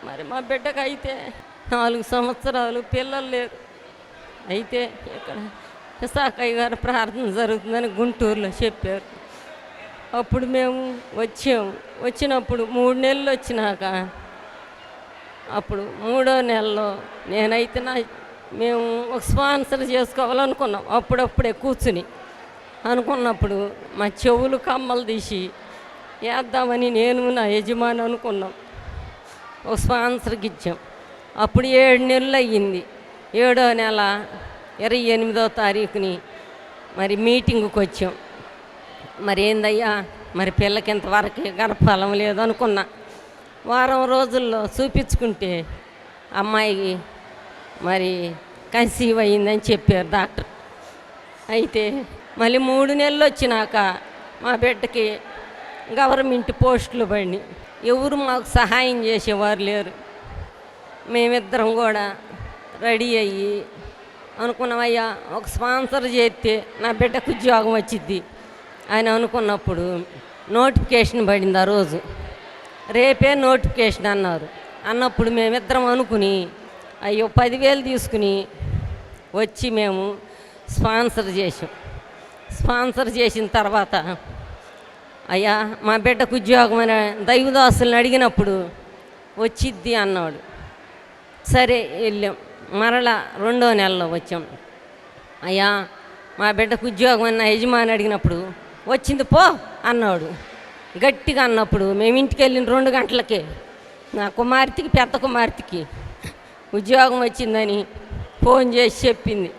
మరి మా బిడ్డకు అయితే 4 సంవత్సరాలు పిల్లలు లేరు. అయితే ఇక్కడ విశాఖయ్య గారు ప్రార్థన జరుగుతుందని గుంటూరులో చెప్పారు. అప్పుడు మేము వచ్చినప్పుడు 3 నెలలు వచ్చినాక అప్పుడు 3వ నెలలో నేనైతే మేము ఒక స్పాన్సర్ చేసుకోవాలనుకున్నాం. అప్పుడప్పుడే కూర్చుని అనుకున్నప్పుడు మా చెవులు కమ్మలు తీసి వేద్దామని నేను నా యజమాని అనుకున్నాం. ఒక స్పాన్సర్కి ఇచ్చాం. అప్పుడు 7 నెలలు అయ్యింది. 7వ నెల 28వ తారీఖుని మరి మీటింగుకి వచ్చాం. మరి ఏందయ్యా మరి పిల్లకి ఇంతవరకు గర్భఫలం లేదు అనుకున్నా. వారం రోజుల్లో చూపించుకుంటే అమ్మాయికి మరి కన్సీవ్ అయ్యిందని చెప్పారు డాక్టర్. అయితే మళ్ళీ 3 నెలలు వచ్చినాక మా బిడ్డకి గవర్నమెంట్ పోస్టులు పడినాయి. ఎవరు మాకు సహాయం చేసేవారు లేరు. మేమిద్దరం కూడా రెడీ అయ్యి అనుకున్నామయ్యా ఒక స్పాన్సర్ చేస్తే నా బిడ్డకు ఉద్యోగం వచ్చిద్ది అని అనుకున్నప్పుడు నోటిఫికేషన్ పడింది. ఆ రోజు రేపే నోటిఫికేషన్ అన్నప్పుడు మేమిద్దరం అనుకుని అయ్యో 10,000 తీసుకుని వచ్చి మేము స్పాన్సర్ చేసాం. స్పాన్సర్ చేసిన తర్వాత అయ్యా మా బిడ్డకు ఉద్యోగం అని దైవదాసులను అడిగినప్పుడు వచ్చిద్ది అన్నాడు. సరే వెళ్ళాం. మరలా 2వ నెలలో వచ్చాం. అయ్యా మా బిడ్డకు ఉద్యోగం అని నా యజమాని అడిగినప్పుడు వచ్చింది పో అన్నాడు. గట్టిగా అన్నప్పుడు మేము ఇంటికి వెళ్ళిన 2 గంటలకే నా కుమార్తెకి పెద్ద కుమార్తెకి ఉద్యోగం వచ్చిందని ఫోన్ చేసి చెప్పింది.